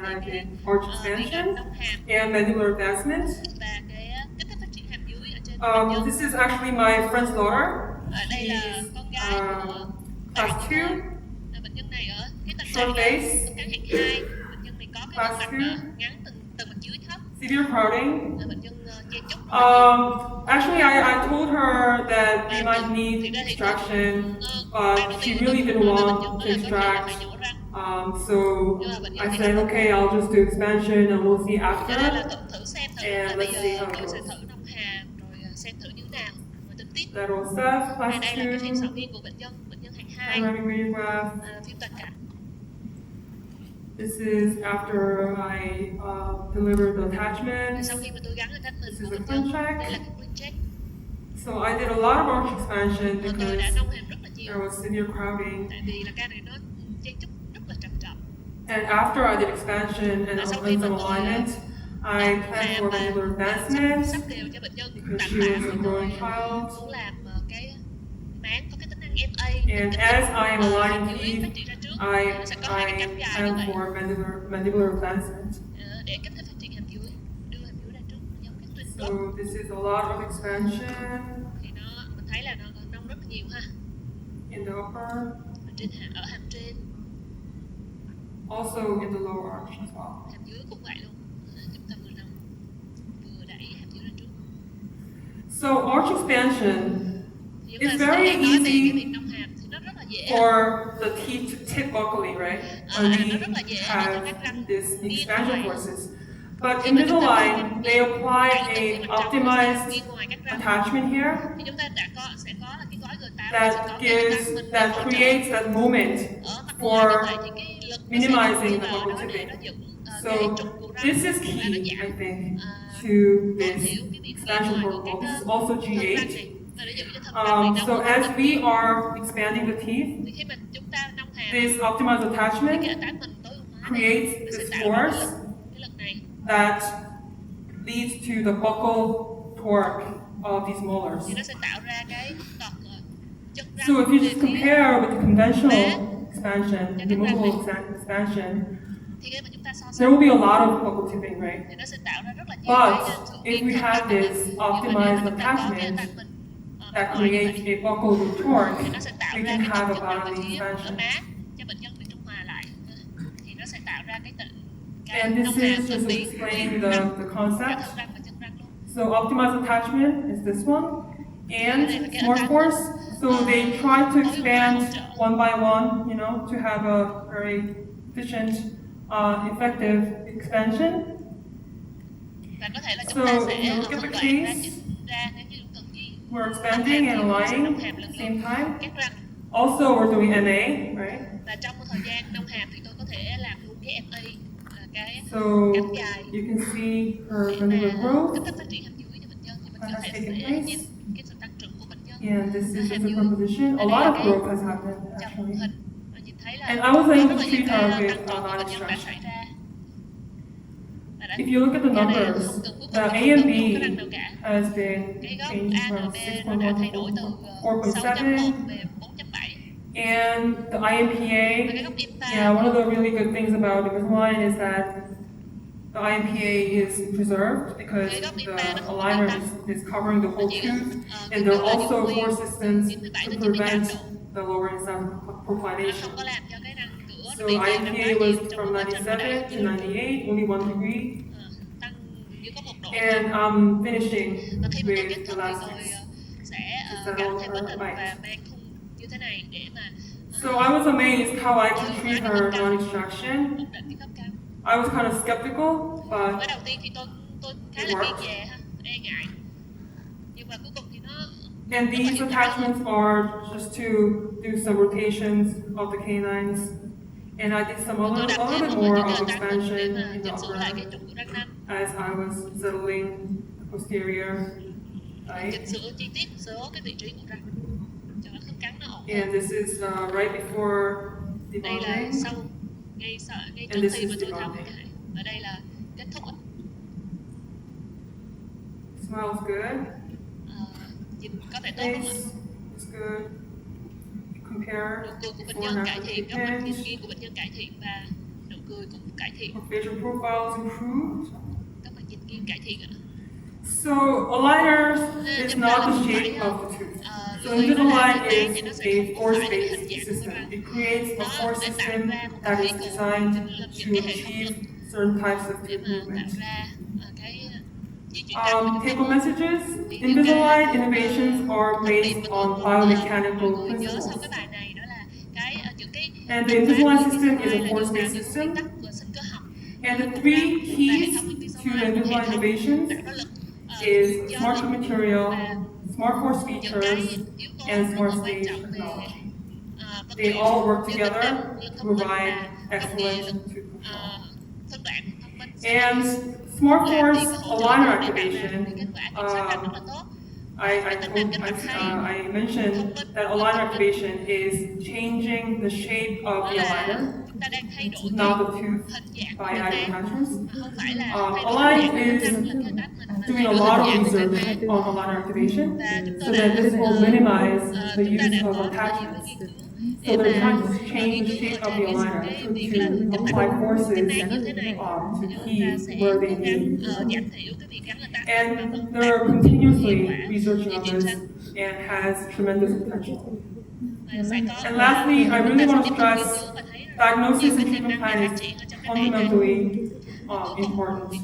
I did arch expansion and mandibular advancement. This is actually my friend's daughter. She's class 2, short face, class 2, severe crowding. Actually, I told her that we might need extraction, but she really didn't want to extract. So I said, okay, I'll just do expansion and we'll see after. And let's see how it goes. Lateral ceph, class 2, panoramic radiograph. This is after I delivered the attachment. This is a clean check. So I did a lot of arch expansion because there was severe crowding. And after I did expansion and some alignment, I planned for mandibular advancement because she was a growing child. And as I am aligning teeth, I plan for mandibular advancement. So this is a lot of expansion in the upper, also in the lower arch as well. So arch expansion is very easy for the teeth to tip buccally, right? When we have this expansion forces. But Invisalign, they apply a optimized attachment here that creates that moment for minimizing the buccal tipping. So this is key, I think, to this expansion protocol. This is also G8. So as we are expanding the teeth, this optimized attachment creates this force that leads to the buccal torque of these molars. So if you just compare with the conventional expansion, removable expansion, there will be a lot of buccal tipping, right? But if we have this optimized attachment that creates a buccal torque, we can have a bodily expansion. And this is just explaining the concept. So optimized attachment is this one, and smart force. So they try to expand one by one, to have a very efficient, effective expansion. So if you look at the case, we're expanding and aligning at the same time. Also, we're doing MA, right? So you can see her mandibular growth that has taken place. And this is just a composition. A lot of growth has happened, actually. And I was able to treat her with non-extraction. If you look at the numbers, the A and B has been changed from 6.1 to 4.7. And the IMPA, one of the really good things about Invisalign is that the IMPA is preserved because the aligner is covering the whole tooth, and there are also force systems to prevent the lower inside proclination. So IMPA was from 97 to 98, only 1 degree. And I'm finishing with elastics to settle her bite. So I was amazed how I can treat her non-extraction. I was kind of skeptical, but it worked. And these attachments are just to do some rotations of the canines. And I did a little bit more of expansion in the upper as I was settling the posterior eye. And this is right before debonding. And this is debonding. Smells good. Face is good. Compare before and after treatment. Her facial profile is improved. Các bạn nhìn nghiêng cải thiện ạ. So aligner is not the shape of the tooth. So Invisalign is a force-based system. It creates a force system that is designed to achieve certain types of tooth movement. Take home messages. Invisalign innovations are based on biomechanical principles. And the Invisalign system is a force-based system. And the three keys to the Invisalign innovations is smart tooth material, smart force features, and smart stage technology. They all work together to provide excellent tooth control. And smart force aligner activation. I mentioned that aligner activation is changing the shape of the aligner, not the tooth, by adding attachments. Align is doing a lot of research on aligner activation, so that this will minimize the use of attachments. So they're trying to change the shape of the aligner to apply forces to keep where they need. And they're continuously researching on this and has tremendous potential. And lastly, I really want to stress diagnosis and treatment plan is fundamentally important.